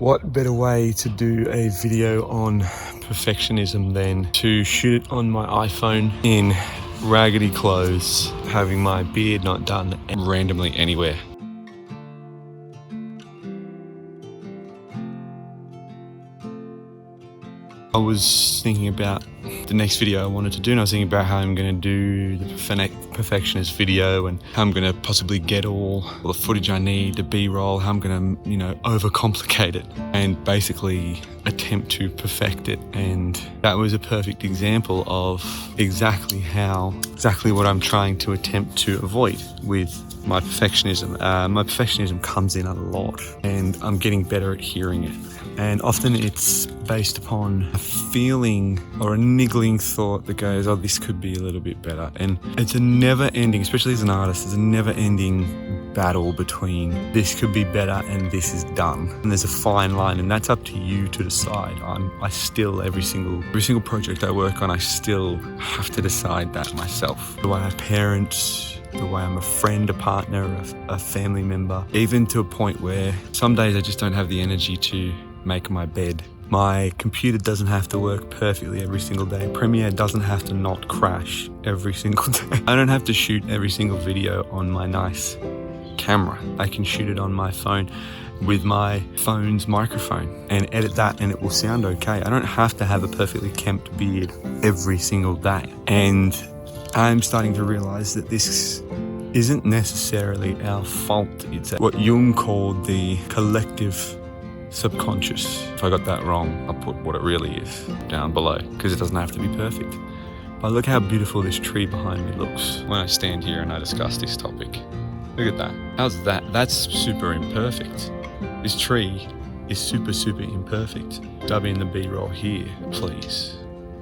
What better way to do a video on perfectionism than to shoot it on my iPhone in raggedy clothes, having my beard not done randomly anywhere. I was thinking about the next video I wanted to do, and I was thinking about how I'm going to do the perfectionist video and how I'm going to possibly get all the footage I need, the B-roll, how I'm going to, overcomplicate it and basically attempt to perfect it. And that was a perfect example of exactly what I'm trying to attempt to avoid with my perfectionism. My perfectionism comes in a lot, and I'm getting better at hearing it. And often it's based upon a feeling or a niggling thought that goes, oh, this could be a little bit better. And it's a never ending, especially as an artist, there's a never ending battle between this could be better and this is done. And there's a fine line, and that's up to you to decide. I still, every single project I work on, I still have to decide that myself. The way I parent, the way I'm a friend, a partner, a family member, even to a point where some days I just don't have the energy to make my bed. My computer doesn't have to work perfectly every single day. Premiere doesn't have to not crash every single day. I don't have to shoot every single video on my nice camera. I can shoot it on my phone with my phone's microphone and edit that, and it will sound okay. I don't have to have a perfectly kempt beard every single day. And I'm starting to realize that this isn't necessarily our fault. It's what Jung called the collective subconscious. If I got that wrong, I'll put what it really is down below, because it doesn't have to be perfect. But look how beautiful this tree behind me looks when I stand here and I discuss this topic. Look at that. How's that? That's super imperfect. This tree is super imperfect. Dub in the B-roll here, please.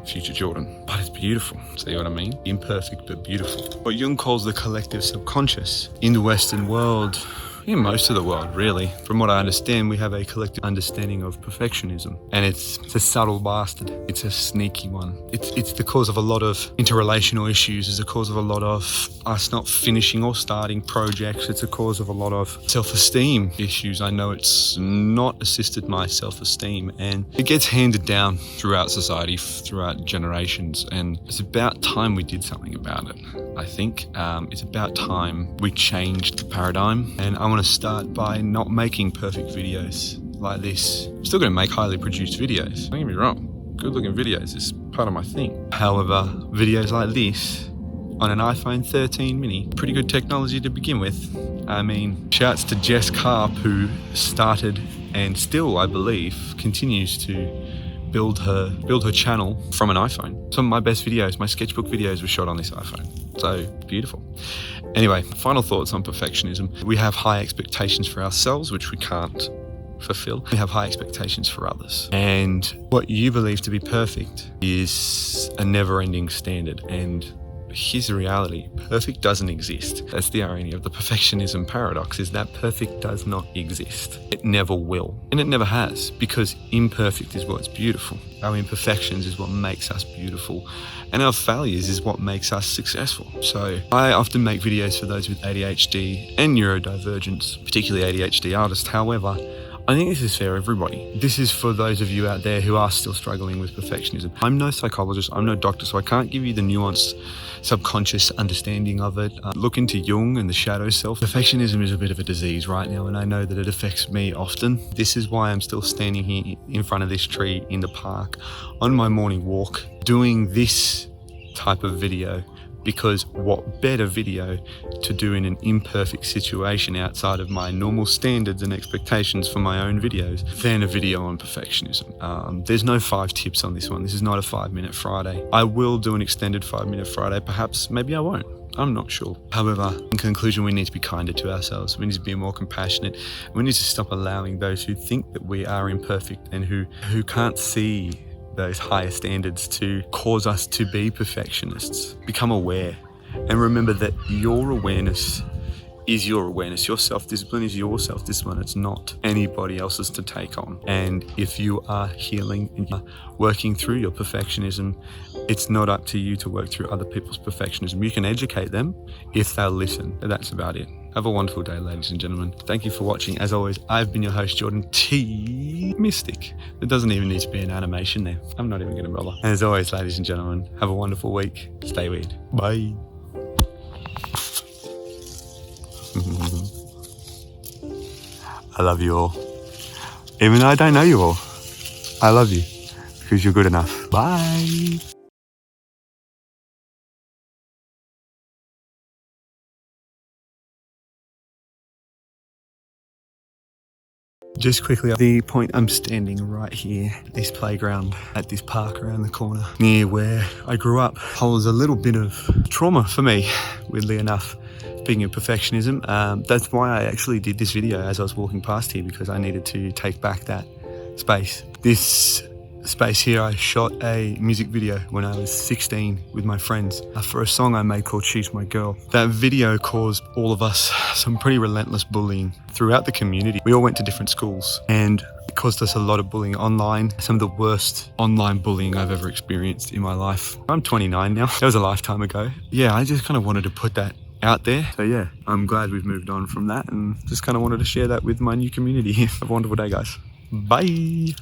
Future Jordan. But it's beautiful. See what I mean? Imperfect but beautiful. What Jung calls the collective subconscious. In the Western world, in most of the world really, from what I understand, we have a collective understanding of perfectionism. And it's a subtle bastard. It's a sneaky one. It's the cause of a lot of interrelational issues. It's the cause of a lot of us not finishing or starting projects. It's a cause of a lot of self-esteem issues. I know it's not assisted my self-esteem, and it gets handed down throughout society, throughout generations. And it's about time we did something about it. I think it's about time we changed the paradigm. And I want to start by not making perfect videos like this. I'm still going to make highly produced videos. Don't get me wrong. Good looking videos is part of my thing. However, videos like this on an iPhone 13 mini, pretty good technology to begin with. I mean, shouts to Jess Karp, who started and still, I believe, continues to build her channel from an iPhone. Some of my best videos, my sketchbook videos, were shot on this iPhone. So beautiful. Anyway, final thoughts on perfectionism. We have high expectations for ourselves, which we can't fulfill. We have high expectations for others. And what you believe to be perfect is a never-ending standard. And here's the reality. Perfect doesn't exist. That's the irony of the perfectionism paradox, is that perfect does not exist. It never will. And it never has, because imperfect is what's beautiful. Our imperfections is what makes us beautiful. And our failures is what makes us successful. So I often make videos for those with ADHD and neurodivergence, particularly ADHD artists. However, I think this is for everybody. This is for those of you out there who are still struggling with perfectionism. I'm no psychologist, I'm no doctor, so I can't give you the nuanced subconscious understanding of it. Look into Jung and the shadow self. Perfectionism is a bit of a disease right now, and I know that it affects me often. This is why I'm still standing here in front of this tree in the park on my morning walk, doing this type of video. Because what better video to do in an imperfect situation outside of my normal standards and expectations for my own videos than a video on perfectionism. There's no 5 tips on this one. This is not a 5-minute Friday. I will do an extended 5-minute Friday, perhaps, maybe I won't. I'm not sure. However, in conclusion, we need to be kinder to ourselves. We need to be more compassionate. We need to stop allowing those who think that we are imperfect and who can't see those higher standards to cause us to be perfectionists. Become aware, and remember that your awareness is your awareness. Your self-discipline is your self-discipline. It's not anybody else's to take on. And if you are healing and you're working through your perfectionism, it's not up to you to work through other people's perfectionism. You can educate them if they'll listen. That's about it. Have a wonderful day, ladies and gentlemen. Thank you for watching. As always, I've been your host, Jordan T. Mystic. There doesn't even need to be an animation there. I'm not even going to bother. And as always, ladies and gentlemen, have a wonderful week. Stay weird. Bye. I love you all. Even though I don't know you all, I love you because you're good enough. Bye. Just quickly, the point, I'm standing right here at this playground, at this park around the corner, near where I grew up. Holds a little bit of trauma for me, weirdly enough. Speaking of perfectionism, that's why I actually did this video as I was walking past here, because I needed to take back that space. This space here, I shot a music video when I was 16 with my friends for a song I made called She's My Girl. That video caused all of us some pretty relentless bullying throughout the community. We all went to different schools and it caused us a lot of bullying online. Some of the worst online bullying I've ever experienced in my life. I'm 29 now. That was a lifetime ago. Yeah, I just kind of wanted to put that out there. So yeah, I'm glad we've moved on from that and just kind of wanted to share that with my new community. Have a wonderful day, guys. Bye.